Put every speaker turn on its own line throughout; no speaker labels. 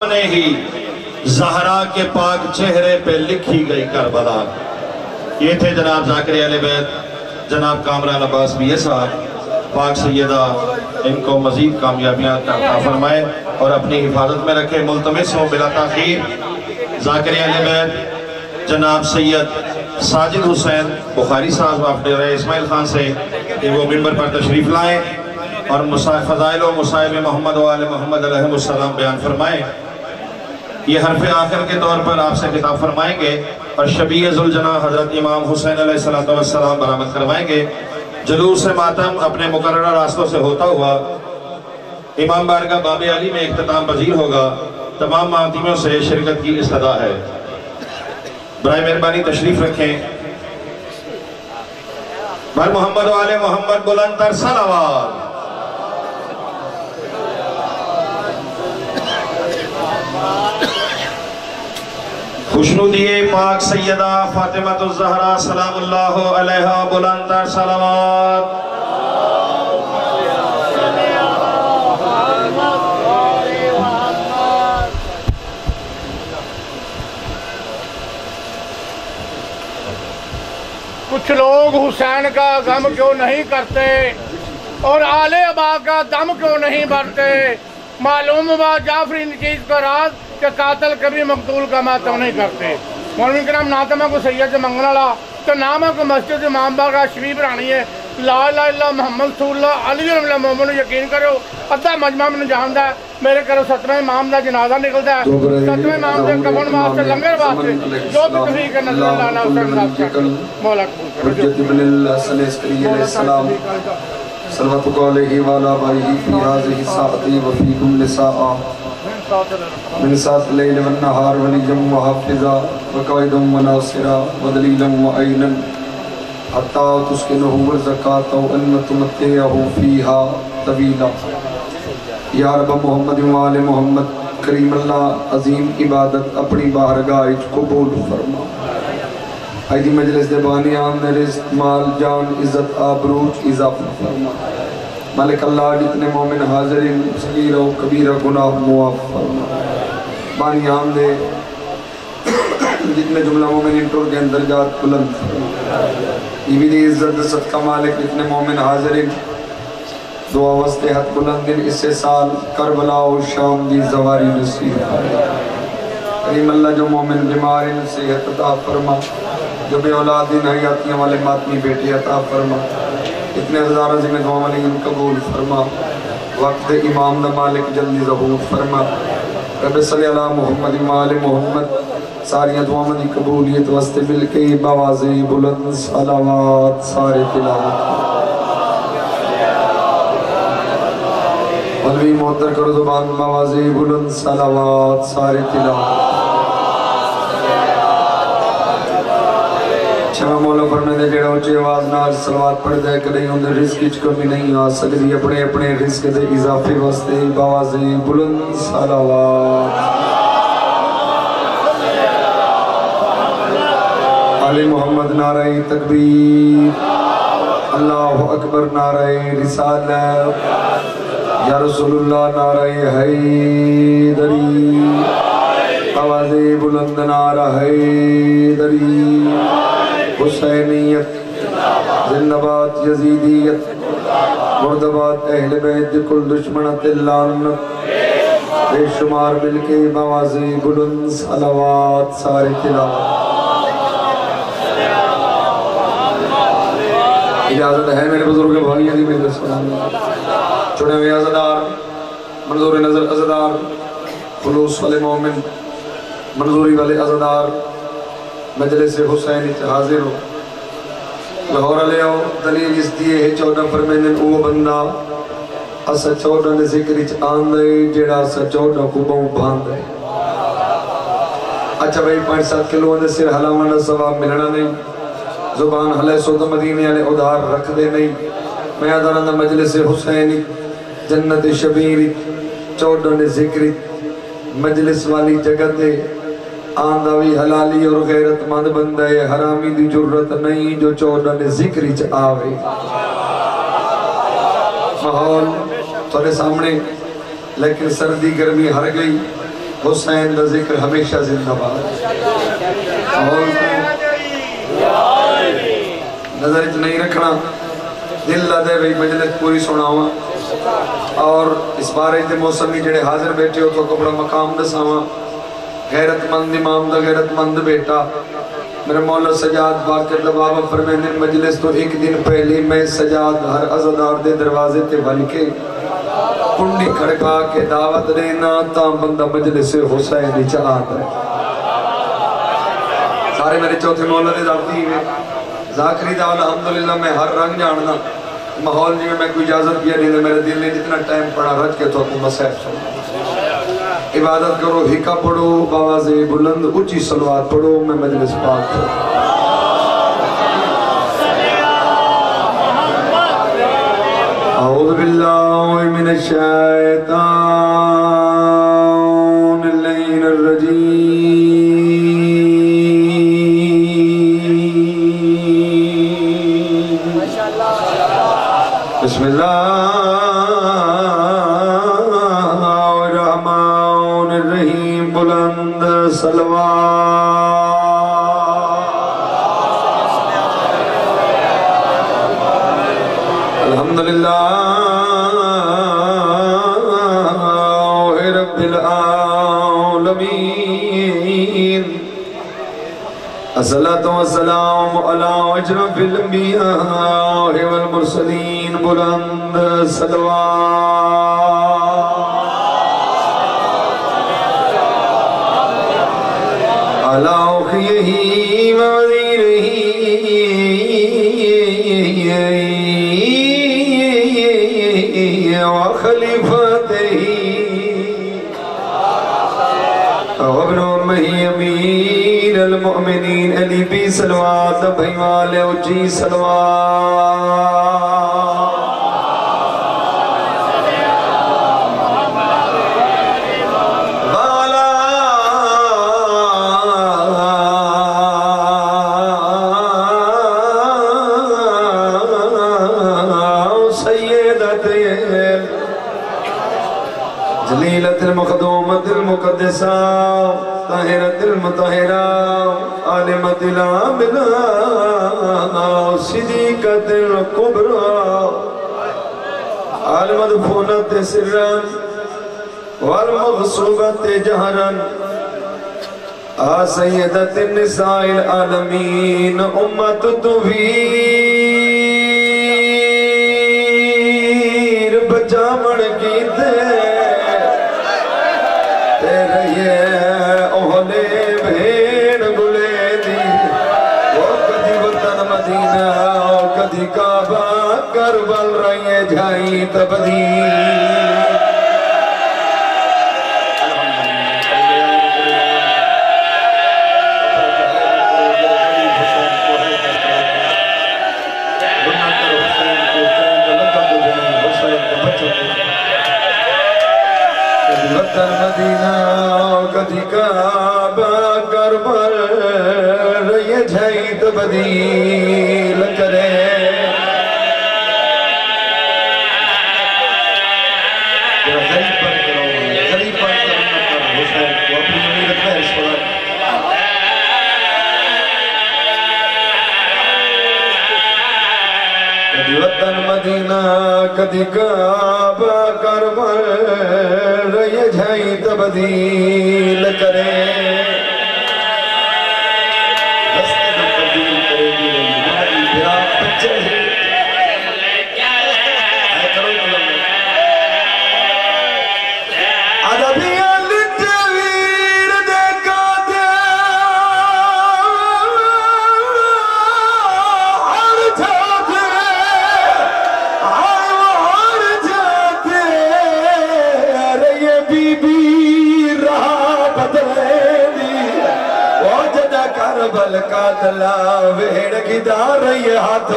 نے ہی زہرا کے پاک چہرے پہ لکھی گئی کربلا۔ یہ تھے جناب ذاکر اہل بیت، جناب کامران عباس بھی صاحب، پاک سیدہ ان کو مزید کامیابیاں عطا فرمائے اور اپنی حفاظت میں رکھے۔ ملتمس ہوں بلا تاخیر ذاکر اہل بیت جناب سید ساجد حسین بخاری صاحب وافد رہے اسماعیل خان سے کہ وہ ممبر پر تشریف لائیں اور فضائل و مصائب محمد و آل محمد علیہ السلام بیان فرمائیں۔ یہ حرف آخر کے طور پر آپ سے خطاب فرمائیں گے اور شبیہ ذوالجناح حضرت امام حسین علیہ السلام برآمد کروائیں گے۔ جلوس ماتم اپنے مقررہ راستوں سے ہوتا ہوا امام بارگاہ باب علی میں اختتام پذیر ہوگا۔ تمام ماتمیوں سے شرکت کی استدعا ہے۔ برائے مہربانی تشریف رکھیں۔ بر محمد و آل محمد بلند تر صلوات۔ خوشنودی پاک سیدہ فاطمہ الزہرا سلام اللہ علیہ بلند تر صلوات۔
کچھ لوگ حسین کا غم کیوں نہیں کرتے اور آل ابا کا دم کیوں نہیں بھرتے؟ معلوم ہوا جعفری ان چیز کا راز کہ قاتل کبھی مقتول کا ماتم نہیں کرتے۔ مولوی کرام ناتمہ کو سید منگلہ تو نامہ کو مسجد امام باغ شریف رانی ہے۔ لا الہ الا محمد رسول اللہ علی اللہ مومن یقین کرو ادھا مجمع میں جاندہ ہے میرے کرو 7ویں امام دا جنازہ نکلتا ہے، 7ویں امام دے کفن واسطے لنگر واسطے جو بھی تفریق ہے نظر اللہ علیہ وسلم کا مولا قبول کرو۔
حجت ابن اللہ صلی اللہ علیہ السلام صلوات علیہ وعلا بائیہ فی حاضر ساعتی وفی کل ساعہ من ساعت لیل والنہار ولیم وحافظا وقائدم وناصرا ودلیلم وعینا حتی تسکنہ والزکاة وان تمتعہ فیہا طویلا۔ یا رب محمد وآل محمد کریم اللہ عظیم عبادت اپنی بارگاہ قبول فرما۔ ایدی مجلس دے بانیان رزق مال جان عزت آبروج اضافہ فرما۔ مالک اللہ جتنے مومن حاضرین صغیرہ و کبیرہ گناہ معاف فرما۔ بانیان دے جتنے جملہ مومن انٹر کے درجات بلند فرما۔ یہ بھی دی عزت صدقہ مالک جتنے مومن حاضرین دعا وستے حد بلندن اس سے سال کربلا و شام دی زواری نصیب فرما۔ کریم اللہ جو مومن بیمارین صحت عطا فرما، جو بے اولادین حیاتیاں والے ماتمی بیٹے عطا فرما، اتنے ہزارہ ذمہ دعا ملین قبول فرما۔ وقت امام دا مالک جلدی ظہور فرما۔ رب صلی اللہ محمد وآل محمد ساری دعا مدی قبولیت وستے مل کے بوازی بلند صلوات سارے تلاوت مولوی محتر کرو زبان بوازی بلند صلوات سارے تلاوت۔ چھوہ مولا فرمائے دے جڑا اچھے آواز نال صلوات پڑھ دے کہ نہیں اندر رزق اچھ کمی نہیں آ سکتی اپنے اپنے رزق دے اضافے واسطے بوازی بلند صلوات۔ آل محمد نعرہ تکبیر، اللہ اکبر نعرہ رسالت، یا رسول اللہ نعرہ حیدری، آواز بلند نعرہ حیدری، حسینیت زندباد یزیدیت مردباد اہل بیت کل دشمنت اللعنت بے شمار مل کے بواز بلند صلوات سارے تلاوت۔ اجازت ہے میرے بزرگ بھائی علی میں سلام چنے ہوئے عزدار منظور نظر عزدار خلوص والے مومن منظوری والے عزدار مجلس حسین حاضر ہو لاہور علیہ ہو دلیل اس دیئے ہے 14 فرمینن او بندہ اسا 14 نے ذکر اچ آندے جیڑا اسا 14 کو بہوں باندے۔ اچھا بھائی 5-7 کلو اندے سر حلاوانہ ثواب ملنا نہیں، زبان حلے سود مدینے علی ادھار رکھ دے نہیں۔ میں آدھانا مجلس حسینی جنت شبیری 14 نے ذکری مجلس والی جگہ دے آندھاوی حلالی اور غیرت مند بندہ ہے، حرامی دی جرت نہیں جو 14 نے ذکری چ آوے۔ ماحول تھوڑے سامنے لیکن سردی گرمی ہر گئی حسین دا ذکر ہمیشہ زندہ باد نظر اچھ نہیں رکھنا دل لدے بھئی مجلس پوری سناواں اور اس بارے دے موسمی جڑے حاضر بیٹھے ہو تو کبڑا مقام دساواں غیرت مند امام دا غیرت مند بیٹا میرے مولا سجاد باقر دا بابا فرمیندن مجلس تو ایک دن پہلی میں سجاد ہر عزدار دے دروازے تے بن کے کنڈی کھڑکا کے دعوت دینا تاں بندہ مجلس حسین چاہتا ہے سارے میرے چوتھے مولا دے دعوتی ہوئے ذاکری دا الحمدللہ میں ہر رنگ جاننا ماحول جی میں کوئی اجازت بھی نہیں میرے دل نے جتنا ٹائم پڑا رکھ کے تو اپنے مسائب سنو عبادت کرو ہکا پڑھو باواز بلند اچھی صلوات پڑھو میں مجلس پاک کرو اعوذ باللہ من الشیطان اللعین الرجیم بسم اللہ الرحمن الرحیم بلند صلوات الحمدللہ رب العالمین الصلاة والسلام علی اشرف الانبیاء والمرسلین بلند صلوات علی اخیہ ووزیرہ وخلیفتہ وابن امہ امیر المؤمنین علی بی صلوات بھائی والے اچھی صلوات والا سیدت جلیلت المخدومت المقدسہ طاہرت المطہرہ عالمت العاملہ صدیقت القبرہ المدفونت سرن والمغصوبت جہرن سیدت النساء العالمین امت تویر بچا مڑ کی تیرے یہ اہلے بھین گلے دی وہ کدھی وطن مدینہ کدھی کعبہ کربل رہی جھائی تبدی وطن مدینہ کدھی کعبہ کربل رہی جھائی تبدیل کرے غریب پر کرو غریب پر حسین کو اپنی امیرت میں اس پر کدھی وطن مدینہ کدھی کعبہ کربل رہی جھائی تبدیل کرے دستے میں تبدیل کرے گی ہماری بھرا بچے ہیں آئے کرو عربی التویر دیکھا دے ہر جاتے ہر جاتے ارے یہ بی بی رہا بدلے دی وہ جدہ کربل کا دلا ویڑ کی دار یہ ہاتھ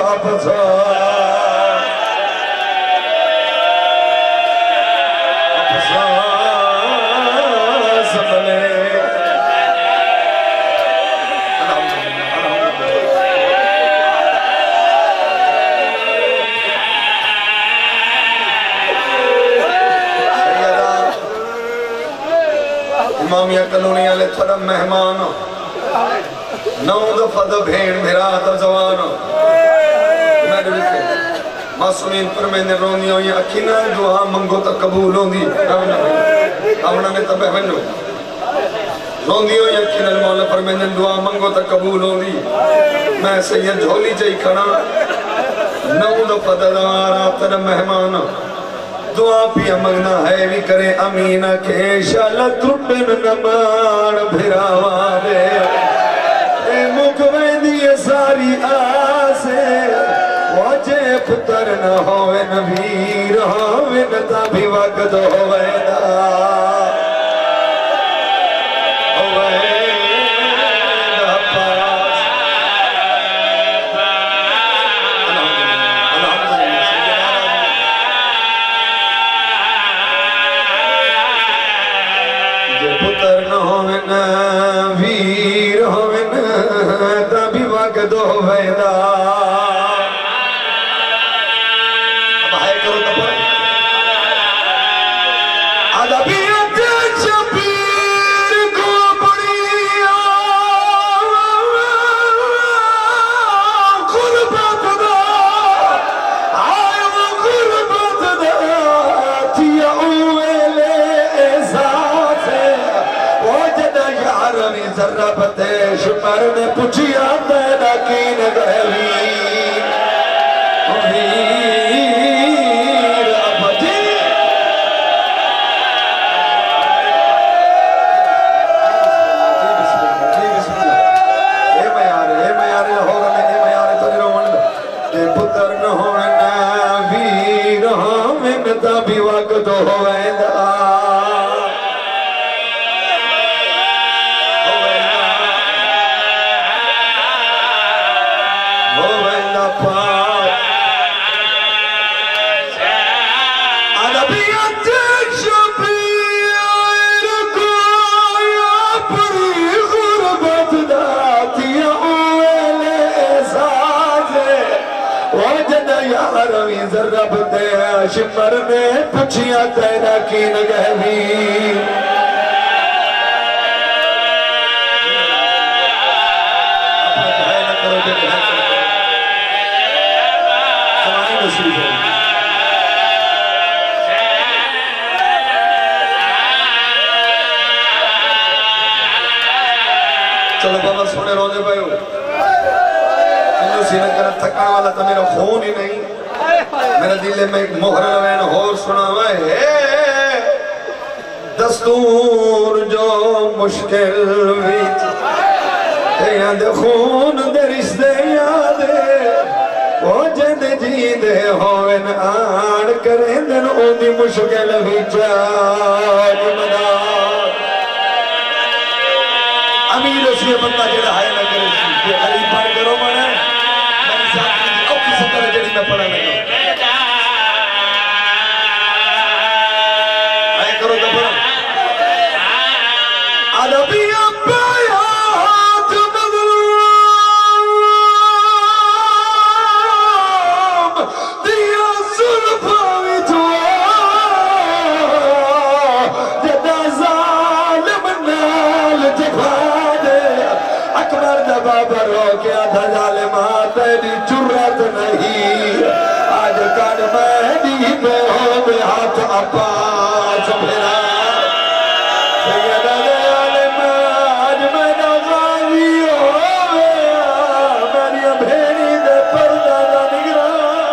میاں کلونیاں لے تھوڑا مہمان نو دفعہ دا بھین بھرا دا زوان میں نے لکھے معصومین پر میں نے رونی ہوئی اکھینا دعا منگو تا قبول ہوں دی آمنا میں تبہ بنو روندی ہوئی اکھینا مولا پر میں نے دعا منگو تا قبول ہوں دی میں سید جھولی چاہی کھڑا نو دفعہ دا دوارا تر مہمان دعا پیا مگنا ہے بھی کرے امینہ کے شالا تربن نمان بھراوا دے اے مکویں دیئے ساری آسے واجے پتر نہ ہوئے نبیر ہوئے نتا بھی وقت ہوئے دا دو ویدا اب ہائے کرو تب ادبیت شبیر کو بڑیا غربت دا آئے وہ غربت دا تیا اویلے احساس وجدہ یارنی ذربت شمر نے پچھیا تیرا کین گہوی امیر ابدی اے میارے ہو رہے اے میارے تو جرو مند اے پتر نہ ہوئے ویر ہوئے نتا بھی وقت ہوئے دا رب دے شمر نے پچھیا تیرا کی نگہوی چلو بابا سونے روزے پائے ہو انہوں سینہ کرا تھکان والا تا میرا خون ہی نہیں میرا دل میں ایک مہر لوین اور سنا ہے دستور جو مشکل ویت تیاں دے خون دے رشتے یادے وہ جند جیندے ہوئن آڑ کریں دن او دی مشکل ویچار مدار امیر اسی بندہ جڑا ہے نہ کرے یہ قریب پڑھ کرو مانا میری ساتھ او کسی طرح جڑی میں پڑھا نہیں آئے کرو تو پڑھا عربی بیات مظلوم دیا ظلفاوی جدا ظالم نال جفا اکبر دبابر ہو کے آدھا ظالمات تیری جرات نہیں آج کان مہدی پہ ہو بے ہاتھ عباس بھیرا سید عالم آج میں نظامی ہو گیا میری بھیری دے پردہ دا نگران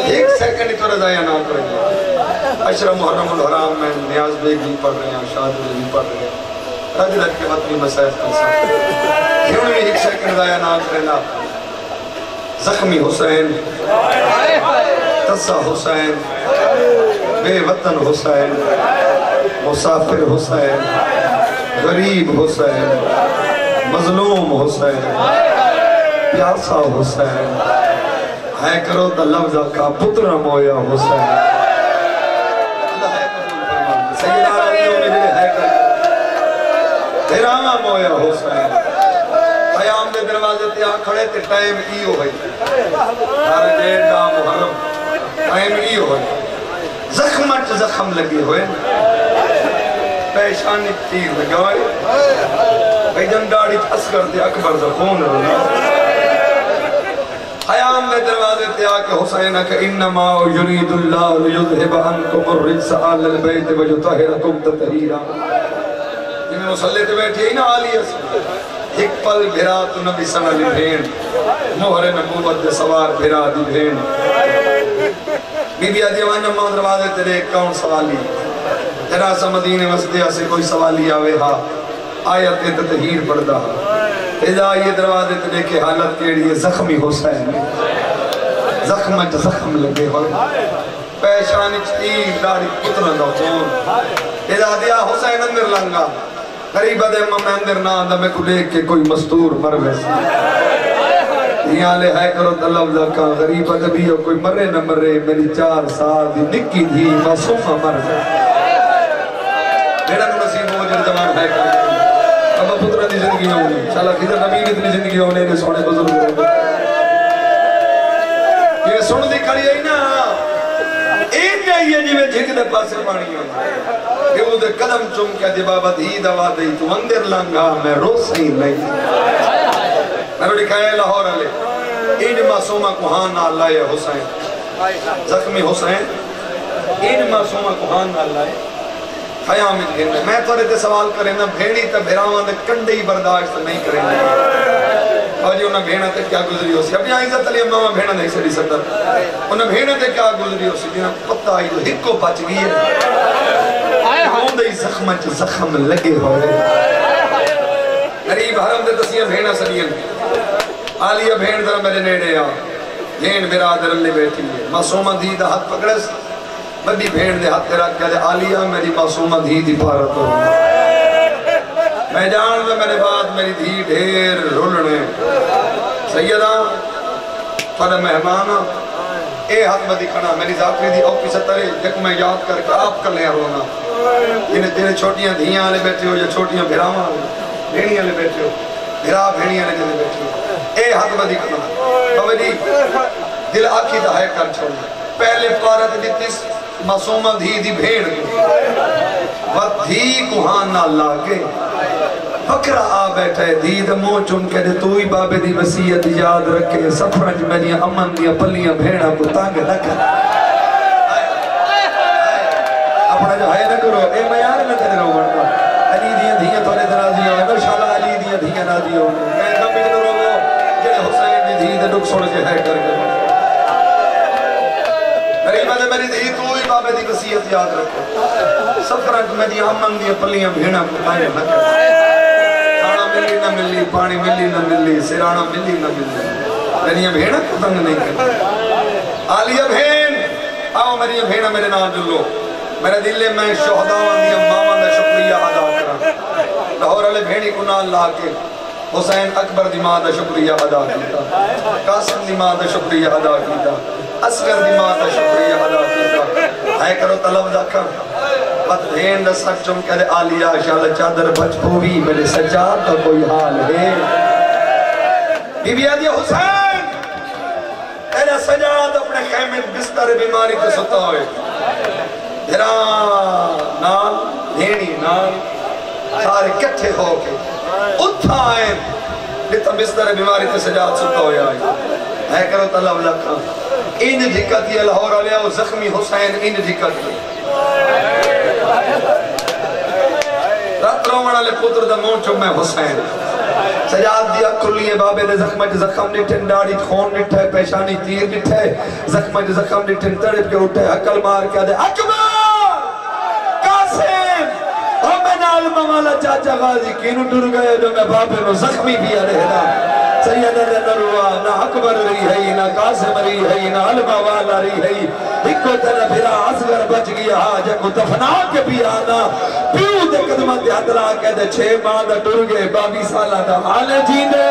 ایک سیکنڈ تو رضایہ نام کریں گے اشرف محرم الحرام میں نیاز بیگ بھی پڑھ رہے ہیں شاد بھی پڑھ رہے ہیں رج رج کے وطنی مسائف کے ساتھ کیوں نہیں ایک سیکنڈ رضایہ نام کرنا زخمی حسین تسا حسین بے وطن حسین مسافر حسین غریب حسین مظلوم حسین پیاسا حسین ہے کرو تا لفظ کا پتر مویا حسین اللہ ہے قبول فرمان سیدہ علیوں میں جنہیں ہے کرو تیراما مویا حسین قیام دے دروازے تیاں کھڑے تے ٹائم ایو ہوئی ہر جیڑ دا محرم ٹائم ایو ہوئی زخمت زخم لگے ہوئے پیشانی تیر لگوئے بیجن داڑی اصغر دے اکبر دا خون رونا قیام دے دروازے تیاں کہ حسین کہ انما یرید اللہ لیذہب عنکم الرجس آل البیت ویطہرکم تطہیرا جنہیں مسلح تے بیٹھی ہے نا آلیہ سے ایک پل بھیرا تو نبی سنہ لی بھین مہر نبوت دے سوار بھیرا دی بھین بی بی آدیوان نمہ دروازے تیرے کون سوالی جناسہ مدینہ مسجدہ سے کوئی سوالی آوے ہا آیت تطہیر پڑھدا ہا اذا یہ دروازے تیرے کے حالت کیڑی ہے زخمی حسین زخمت زخم لگے ہوئے پیشانی چتیر داڑی پترن دا خون اذا دیا حسین اندر لنگا قریبہ دے میں اندر نہ آندہ میں کو لے کے کوئی مستور مر ویسا یہاں لے ہے کرو تلب لکا غریبہ جبھی ہو کوئی مرے نہ مرے میری 4 سال دی نکی دی معصومہ مر جائے میرا نصیب ہو جر جوان ہے کرو اب پترہ دی زندگی ہونے انشاءاللہ خیدر نبی کی اتنی زندگی ہونے نے سونے بزرگ ہونے یہ سن دی کھڑی ہے نا ایک جائیے جی میں جھک دے پاسے پانی ہونے کہ وہ دے قدم چم کے دی بابا دی دوا دی تو اندر لنگا میں رو سہی نہیں میں رو لکھائے لاہور علی این معصومہ کو ہاں نہ اللہ ہے حسین زخمی حسین این معصومہ کو ہاں نہ اللہ ہے خیام دین میں تو رہتے سوال کریں نا بھیڑی تا بھیراوان دے کنڈے ہی برداشت نہیں کریں گے اور جی انہاں بھیڑا تے کیا گزری ہو سی اپنی عزت علی امامہ بھیڑا نہیں سری صدر انہاں بھیڑا تے کیا گزری ہو سی جنہاں پتہ آئی تو ہک کو بچ گئی ہے ہوندے ہی زخمت زخم لگے ہوئے قریب حرم دے تسیاں بھیڑا سلیم آلیہ بھیڑ در میرے نیڑے آ بھیڑ برادر اللہ بیٹھی ہے معصومہ دی دا ہاتھ پکڑس بڑی بھیڑ دے ہاتھ رکھ کے آلیہ میری معصومہ دھی دی پارت ہو میں جان دے میرے بعد میری دھی ڈھیر رولنے سیدہ تھوڑا مہمان اے ہاتھ میں دکھنا میری ذاکری دی اوپی سترے جک میں یاد کر کے آپ کر لیں رونا جنہیں چھوٹیاں دھیاں لے بیٹھے ہو یا چھوٹیاں بھیراواں بھیڑیاں لے بیٹھے ہو بھیرا بھیڑیاں لے بیٹھے ہو اے ہاتھ میں دکھنا بابا جی دل آکھی دہائے کر چھوڑنا پہلے پارت دیتیس معصومہ دھی دی بھیڑ وقت دھی کو ہاں نہ لاگے فکرہ آ بیٹھے دھی دا مو چن کے دے توی بابے دی وسیعت یاد رکھے سفرنج میں امن دیا پلیاں بھیڑا کو تانگ نہ کر اپنا جو ہے نہ کرو اے میار نہ کرے رو ورنہ علی دیاں دھیاں تھوڑے درازی ہوئے انشاءاللہ علی دیاں دھیاں راضی ہوئے میں کم بھی جو رو جنہیں حسین دی دھی دے ڈک سوڑ کے ہے کر کے قریبہ دے میری دھی توی بابے دی وسیعت یاد رکھو سفرنج میں دی امن دیا پلیاں بھیڑا کو تانگ نہ کر ملی نہ ملی پانی ملی نہ ملی سرانا ملی نہ ملی میری بھیڑا کو تنگ نہیں کرتی آلیہ بھین آؤ میری بھیڑا میرے نام جلو میرے دلے میں شہداں دیا ماما دا شکریہ ادا کرا لاہور علی بھیڑی کو نال لا کے حسین اکبر دی ماں دا شکریہ ادا کیتا قاسم دی ماں دا شکریہ ادا کیتا اصغر دی ماں دا شکریہ ادا کیتا ہے کرو طلب دا کر بات بھین دا سچ چم کہہ دے آلیہ شاءاللہ چادر بچ پوی میرے سجاد کا کوئی حال ہے بی بی آدھی حسین ایرہ سجاد اپنے خیمت بستر بیماری تے ستا ہوئے دھران نال دھینی نال سارے کٹھے ہو کے اتھا آئیں لیتا بستر بیماری تے سجاد ستا ہوئے آئے ہے کرو طلب لکھا انج دھکت یہ لاہور علیہ و زخمی حسین انج دھکت یہ رات رومنہ لے پتر دا مون چو میں حسین سجاد دیا کھلیے بابے دے زخمت زخم نٹھن داڑی خون نٹھے پیشانی تیر نٹھے زخمت زخم نٹھن تڑپ کے اٹھے حکل مار کے دے اکبر قاسم ہمیں نالمہ والا چاچا غازی کینو ڈر گئے جو میں بابے نو زخمی بھی رہنا سیدہ نروا نہ اکبر رہی ہے نہ قاسم رہی ہے نہ علمہ والا رہی ہے ایکو تنہ بھرا اصغر بچ گیا جب دفنا کے بھی آنا پیو دے قدمہ دے حدرہ کے دے 6 ماہ دا ڈر گئے 22 سالہ دا حال جینے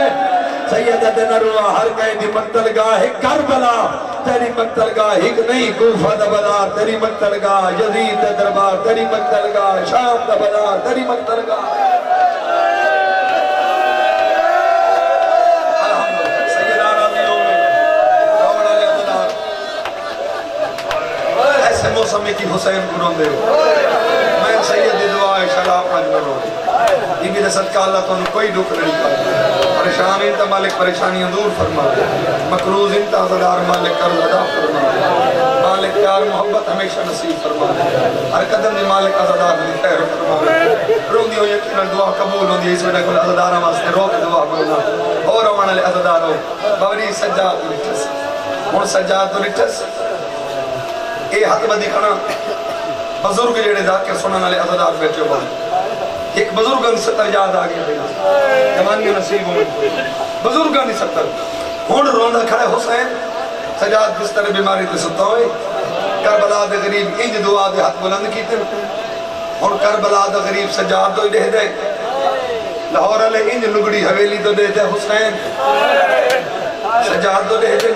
سیدت نروہ ہر کہیں دی مقتل گاہ کربلا تیری مقتل گاہ ہک نہیں کوفہ دا بازار تیری مقتل گاہ یزید دا دربار تیری مقتل گاہ شام دا بازار تیری مقتل گاہ سیدہ راضی ہونے روڑا لے خدا ایسے موسمی کی حسین گنوں دے میں سید دعا شلا پنج کرو یہ بھی صدقہ اللہ تو کوئی دکھ نہیں کرتا پریشانی انتا مالک پریشانیاں دور فرما مقروض انتا عزدار مالک قرض ادا فرما مالک پیار محبت ہمیشہ نصیب فرما ہر قدم دی مالک عزدار دی خیر فرما رو دیو یقینا دعا قبول ہوں دی اس وجہ کل عزدار واسطے روک دعا کرنا اور روانا لے عزدار ہو بوری سجاد لٹھس ہون سجاد لٹھس اے حق بدی کھنا بزرگ جیڑے ذاکر سننا لے عزدار بیٹھے ہو ایک بزرگاں دی ستر یاد آگے دینا جوانی نصیب ہوئے بزرگاں دی ستر ہون روندہ کھڑے حسین سجاد بستر بیماری تے ستا ہوئے کربلا دے غریب انج دعا دے حق بلند کیتے ہون کربلا دے غریب سجاد تو دے دے لاہور علیہ انج لگڑی حویلی تو دے دے حسین سجاد تو دے دے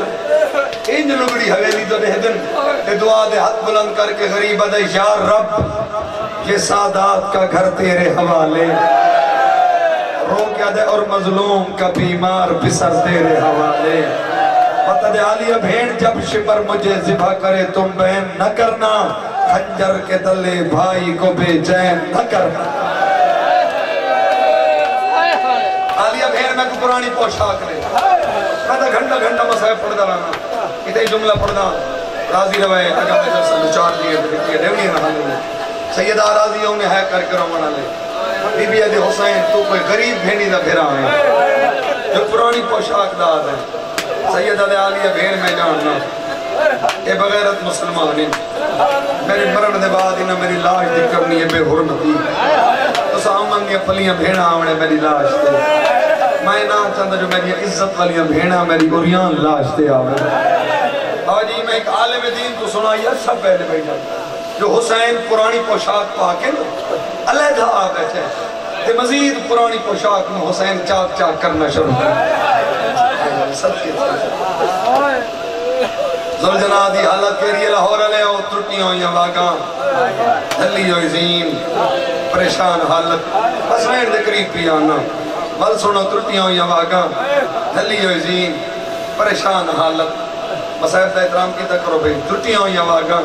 انج لگڑی حویلی تو دے دے دعا دے حق بلند کر کے غریب دے یا رب یہ سادات کا گھر تیرے حوالے رو کیا دے اور مظلوم کا بیمار بسر تیرے حوالے مطلب عالیہ بھین جب شپر مجھے ذبح کرے تم بہن نہ کرنا خنجر کے تلے بھائی کو بے چین نہ کرنا عالیہ بھین میں کو پرانی پوشاک لے میں تا گھنٹا مسائب پڑھتا رہنا اتنی جملہ پڑھنا راضی روائے اگا میں جب سلو چار دیئے دیونی رہا لے سیدہ راضیوں میں ہے کر کرو منا لے بی بی عدی حسین تو کوئی غریب بھینی دا بھیرا ہے جو پرانی پوشاک داد ہے سیدہ دے عالیہ بھین میں جاننا اے بغیرت مسلمان میرے مرن دے بعد انہا میری لاش دی کرنی ہے بے حرمتی تو سامن دیا پلیاں بھینا آونے میری لاش دے میں نہ چاہتا جو میری عزت والیاں بھینا میری اوریان لاش دے آوے آجی میں ایک عالم دین کو سنائی سب پہلے بیٹھا جو حسین پرانی پوشاک پاکے علیحدہ آ بیٹھے تے مزید پرانی پوشاک میں حسین چاک چاک کرنا شروع کر زلجنہ دی حالت کے لیے لاہور علیہ ہو ترٹی ہوئی واقعاں دلی ہوئی زین پریشان حالت حسین دے قریب بھی آنا بل سنو ترٹی ہوئی واقعاں دلی ہوئی زین پریشان حالت مسائب دا احترام کی تکرو بھئی ترٹی ہوئی واقعاں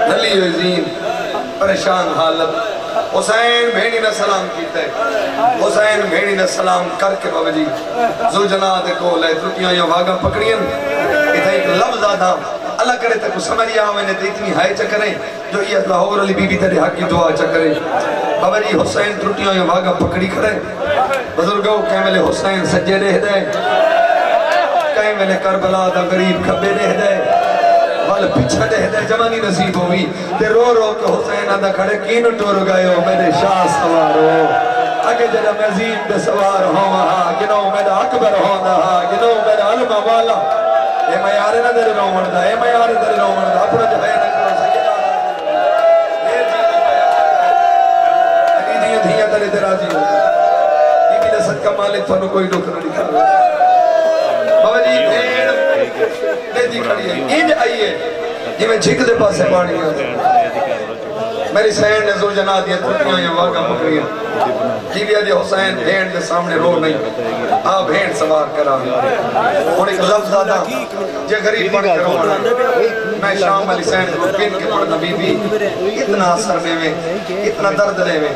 دلی ہوئی زین پریشان حالت حسین بھینی نے سلام کیتا ہے حسین بھینی نے سلام کر کے بابا جی زلجنہ دے کو لے ترٹیاں یا واگا پکڑین اتنا ایک لفظ آدھا اللہ کرے تک سمجھیا میں نے اتنی ہائے چکریں جو یہ لاہور علی بی بی تیرے حق کی دعا چکریں بابا جی حسین ترٹیاں یا واگا پکڑی کھڑے بزرگوں کہیں ملے حسین سجے رہ دے کہیں ملے کربلا دا غریب کھبے رہ دے وال پچھا دے دے جوانی نصیب ہوئی تے رو رو کہ حسین آدھا کھڑے کینو ٹور گئے ہو میرے شاہ سوار ہو اگے جڑا مزید دے سوار ہو وہاں گنو میرا اکبر ہونا گنو میرا علمہ والا اے میارے نہ در رو مردہ اے میارے در رو مردہ اپنا جو ہے نہ کرو سیدہ اے جی دھیاں تلے درازی ہو یہ بھی نسد کا مالک تھانو کوئی ڈکر نہیں کر رہا بابا جی بھیڑ دے دی کھڑی ہے انج آئیے یہ میں جھک دے پاسے پانی آتے میری سین نے زلجنہ دیا ترٹیاں یا واقعہ پکڑیاں جی بھی آدھی حسین بھیڑ دے سامنے رو نہیں بھیڑ سوار کرا اور ایک لفظ آدھا جے غریب پڑھ کر رونا میں شام علی سین کو پین کے پڑھنا بی بی اتنا اثر میں اتنا درد لے میں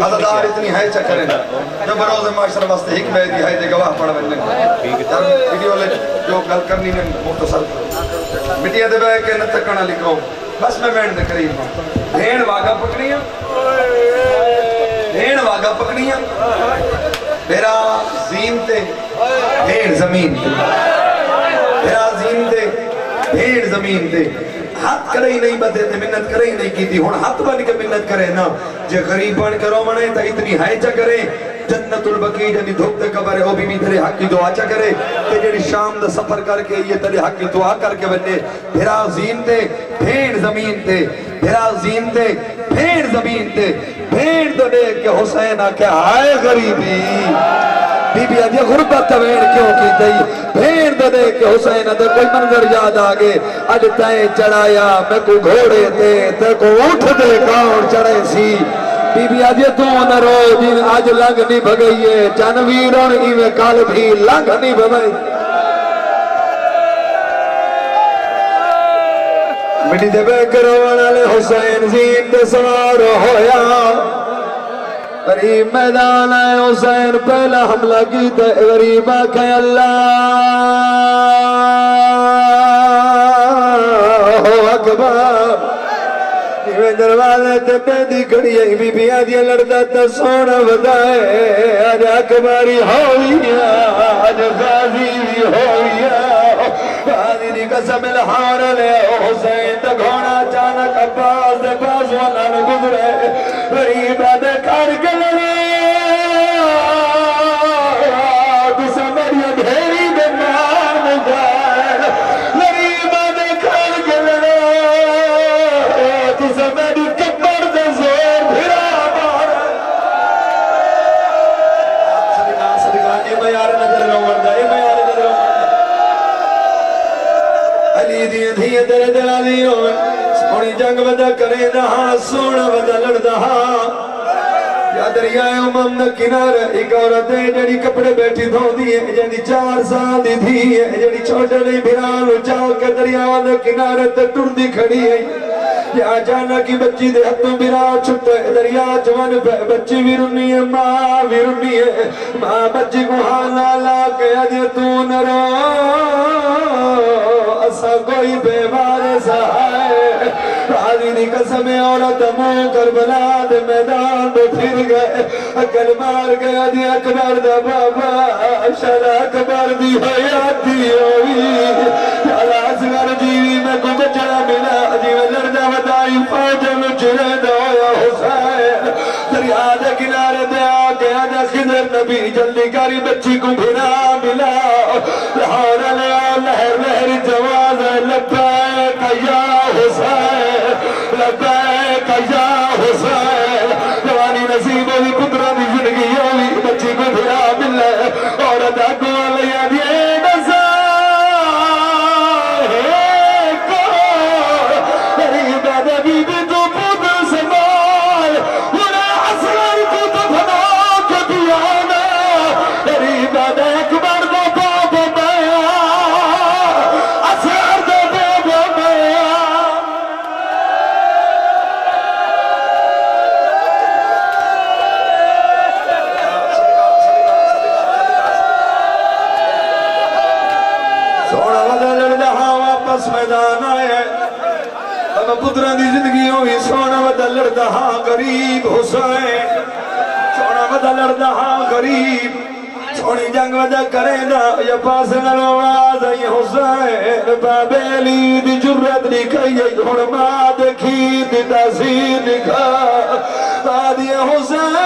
عزدار اتنی ہے چکریں جو بروز معاشر واسطے ایک بیدی ہے دے گواہ پڑھ بننے جب ویڈیو لے جو گل کرنی میں مختصر مٹیا دے بے کے نتکڑا لکھوں بس میں بینڈ دے قریب ہوں بھیڑ واگا پکڑیاں بھیڑ واگا پکڑیاں میرا زین تے بھیڑ زمین تے میرا زین تے بھیڑ زمین تے ہاتھ کرے ہی نہیں بدے تے منت کرے ہی نہیں کی تھی ہون ہاتھ بن کے منت کرے نا جے غریب بن کرو منے تا اتنی ہائے چا کرے جنت البقیع جنی دھوپ دے قبر ہے وہ بھی تیرے حق کی دعا چا کرے تے جنی شام دا سفر کر کے یہ تیرے حق کی دعا کر کے بنے بھیرا زین تے بھیڑ زمین تے بھیرا زین تے بھیڑ زمین تے بھیڑ تو دیکھ کے حسین آکے آئے غریبی بی بی آدھی غربت بین کیوں کی تئی بین دے دے کہ حسین دے کوئی منظر یاد آگے اج تائیں چڑھایا میں کو گھوڑے تے کو اٹھ دے کون چڑھے سی بی بی آدھی تو نہ رو جن آج لنگ نہیں بھگئیے جانویرون ایویں کال بھی لنگ نہیں بھگئی مٹی دے بے کروان والے حسین زین دے سوار ہویا غریب میدان ہے حسین پہلا حملہ کی تے غریب آکھیں اللہ اکبر نیویں دروازے تے بیدی کھڑی ہے بی بی آدھی لڑدا تے سونا ودائے آج اکبری ہویا آج غازی ہویا غازی دی قسم الحار لے حسین تے گھوڑا چانک عباس دے پاس والا نہ گزرے غریب آدھے کھڑ کے لڑے تسا میری ادھیری دے مان جائے غریب آدھے کھڑ کے لڑے تسا میری کبر دے زور بھرا مارا صدقہ صدقہ اے میار نظر روان دا اے میار نظر روان دا علی دیئے دیئے تیرے دلہ دیئے سونی جنگ ودا کرے دہاں سونا ودا لڑ دہاں یا دریائے امم نہ کنار ایک عورت ہے جڑی کپڑے بیٹھی دھو دیئے جڑی 4 سال دی تھی ہے جڑی چھوٹے نہیں بھران اچھاؤ کے دریائے نہ کنار تے ٹردی کھڑی ہے یا جانا کی بچی دے ہتھوں بھران چھتے دریائے جوان بچی بھی رنی ہے ماں بھی رنی ہے ماں بچی کو حالا لا کے ادھے تو نہ رو اسا کوئی بے وارث ہے غازی دی قسم عورت منہ کربلا دے میدان میں پھر گئے اکل مار گیا دی اکبر دا بابا شل اکبر دی حیاتی ہوئی شل اصغر جیوی میں کو بچڑا ملا جیوی لڑنا ودائی فوج میں چرے دویا حسین دریا دے کنارے دے آگے آجا خضر نبی جلدی کاری بچی کو بھرا ملا لاہور لیا لہر لہر جواز لبیک یا حسین لبیک یا حسین جوانی نصیب ہوئی قدرت زندگی ہوئی بچی کو بھرا ملا عورت آگو لیا دیئے نظر غریب آدھے بی بی تو پودر سمال انہیں اصغر کو تو بھنا کے دیانا غریب آدھے اکبر دو بابا میا اصغر دو بابا میا سونا ودا لڑ ہاں واپس میدان آئے اب پتران دی زندگی ہوئی سونا ودا لڑ ہاں غریب حسین سونا ودا لڑ ہاں غریب سونی جنگ ودا کرے دا یا پاس نلواز ای حسین بابیلی دی جرت نکھائی ہون ماں دیکھی دی تاثیر نکھا آدھی حسین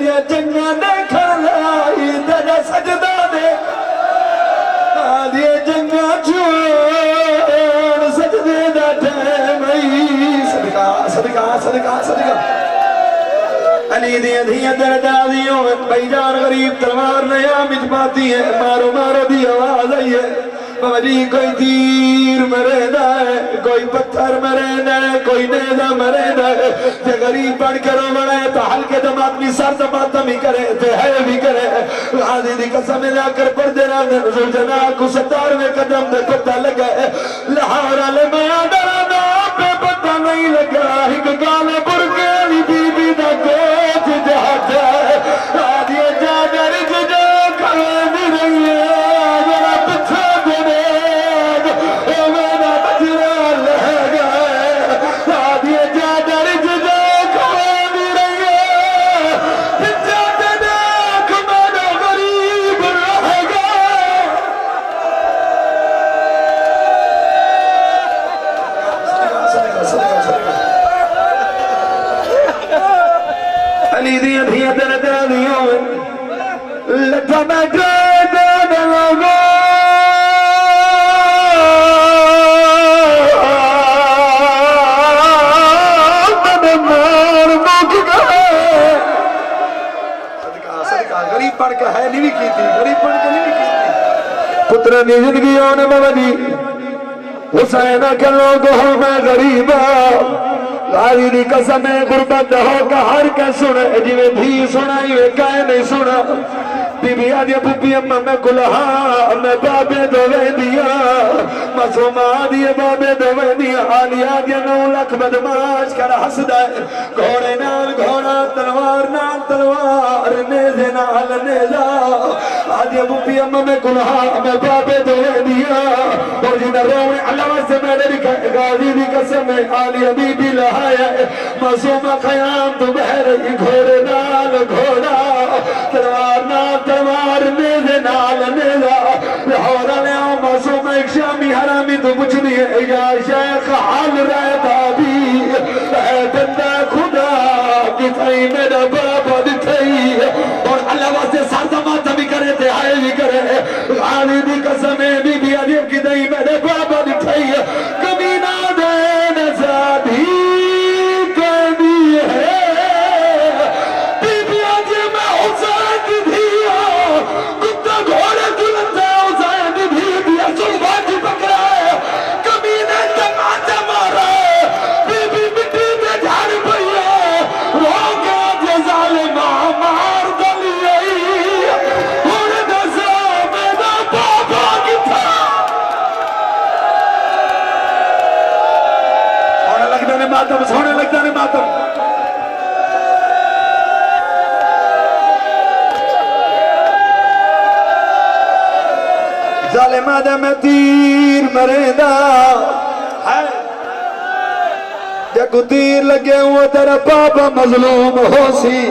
دیا جنگا دیکھا لائی دیا سجدہ دے آدھی جنگا چھوڑ سجدے دا ٹھیمئی صدقہ صدقہ صدقہ صدقہ علی دی ادھیاں دردادیوں بھائی جان غریب تلوار نیا مچ پاتی ہے مارو مارو دی آواز آئی ہے بابا جی کوئی تیر مرے ہے کوئی پتھر مرے ہے کوئی نیزہ مرے ہے تے غریب پڑھ کرو مرے تو ہلکے دم آدمی سر دماتم ہی کرے تے ہے بھی کرے غازی دی قسم لا کر پڑھ دینا نزل جنا کو 17ویں قدم دے پتہ لگا لاہور والے میں ڈرانا پہ پتہ نہیں لگا ایک گالے برکے لی بی بی دا گوچ جہاں جائے آدھی جانر ججا کھڑے بھی رہی ہے میرا پچھا گنید او میرا بجرا لہ گئے آدھی جانر ججا کھڑے بھی رہی ہے پچھا گنید میرا غریب رہ گئے صدقہ صدقہ صدقہ پتر دی زندگی آنے بودی حسین کے لوگ ہو میں غریبا غازی دی قسم غربت ہو کہ ہر کے سنے جویں بھی سنائی وے کہے نہیں سنا بی بی آدھی بوبی اممہ میں کلہا میں بابے دوے دیا معصومہ آدھی بابے دوے دیا آدھی آدھی 9 لاکھ بدماش کر حس دائے گھوڑے نال گھوڑا تلوار نال تلوار نیزے نال نیزہ آدھی بوبی اممہ میں کلہا میں بابے دوے دیا اور جنہ روئے علامہ سے میں نے لکھا غازی دی قسم آدھی بی بی لہایا معصومہ قیام تو بہ رہی گھوڑے نال گھوڑا تلوار نال تلوار نیزے نال نیزہ لہورا لے آؤں معصوم ایک شامی حرامی تو مجھ لیے یا شیخ حال رہے بابی اے بندہ خدا کتائی میرا بابا دتائی اور اللہ واسے سارتماتا بھی کرے تھے آئے بھی کرے غازی دی قسمیں بی بی علیب کتائی میرے بابا دتائی کبھی نہ دے نزادی کبھی ہے سونے لگتا نے ماتم ظالمہ دے میں تیر مریندہ جگو تیر لگے ہوا تیرا بابا مظلوم ہو سی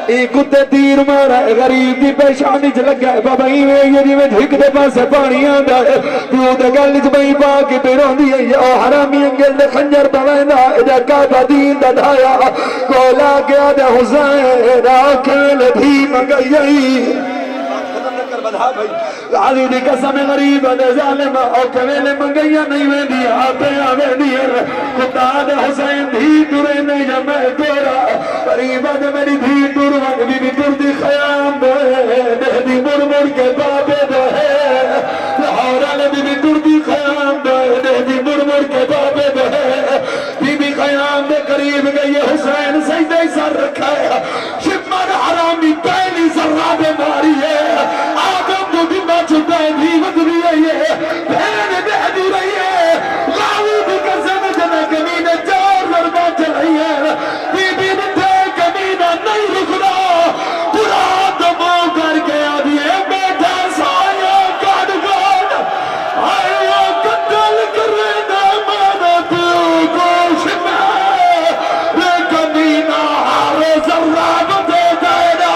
ایک کتے تیر مارا ہے غریب دی پیشانی چ لگا ہے بابا یہ میں ڈھک دے پاسے پانی آندا ہے پیو دے گل چ بئی پا کے پیروندی ہے یا حرامی انگل دے خنجر پویندا اے کعبہ دین دا دھایا کولا گیا دے حسین راکھل بھی منگئی غازی دی قسم غریب دے ظالم او کویلے منگیاں نہیں ویندی آپے آویندی خدا دے حسین دھی ترے نہیں جمع تورا غریب دے میری دھی تر وقت بی بی تر دی خیام دے مہدی مر مر کے بابے دے لاہورہ لے بی بی تر دی خیام دے مہدی مر مر کے بابے دے بی بی خیام دے قریب گئی حسین سجدہ سر رکھا ہے شمر حرامی پہلی ذرہ ماری ہے چھتا ہے بھی بدلی ہے بہن بہدی رہی ہے غاوی بھی قسم جنہ کمینہ 4 ضربہ چلائی ہے بی بی بٹھے کمینہ نہیں رکھنا پورا دمو کر کے آدھی ہے بیٹھا سایا کاٹ گاڑ آیا قتل کرنا مانا پیو گوش میں کمینہ ہارے ذرہ بدے دائنا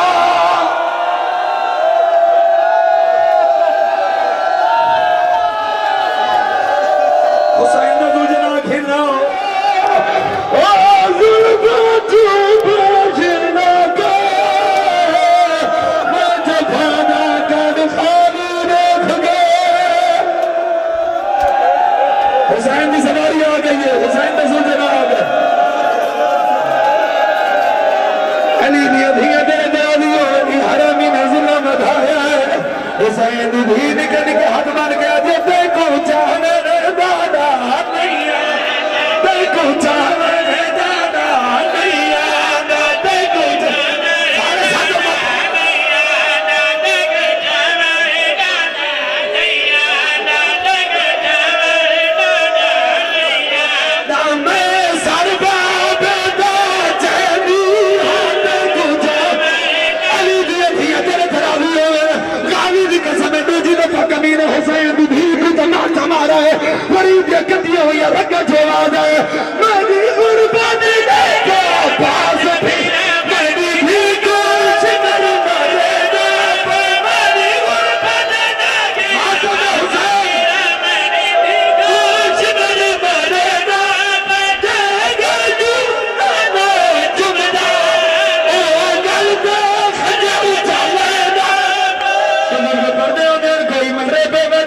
حسین نے دو جنہ کھیلنا حسین کی سواری آ گئی ہے حسین نے دو جنہ آ گئے علی دیا دھیا دے دادی حرامی نے ظلم دھایا ہے حسین دی بھی نکل کے ہاتھ مار گیا جب دیکھو چاہنے دادا نہیں ہے دیکھو چاہنے دادا نہیں ہے دیکھو چاہنے حسین بھی بھی تماشا مارا ہے غریب یہ کتیا ہوئی رکھا چھوڑا جائے میری غربانی دیکھو پاس بھی میری بھی کچھ میری مرے گا میری غربانی دیکھو حسین میری بھی کچھ میری مرے گا دیکھو جمدہ او گل کو خجر چلے گا تمہیں پردے ہو دیر کوئی مرے بے بے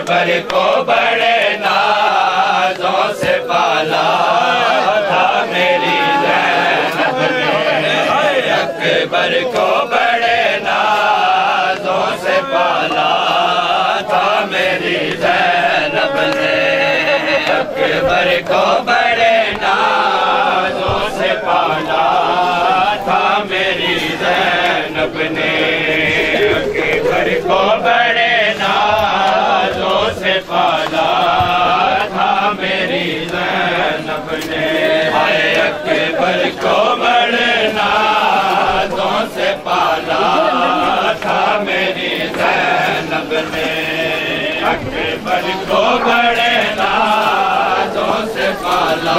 اکبر کو بڑے نازوں سے پالا تھا میری زینب نے، اکبر کو بڑے نازوں سے پالا تھا میری زینب نے، اکبر کو بڑے نازوں سے پالا تھا میری زینب نے، اکبر کو بڑے نازوں سے پالا تھا میری زینب نے، اکبر کو بڑے نازوں سے پالا تھا میری زینب نے، اکبر کو بڑے نازوں سے پالا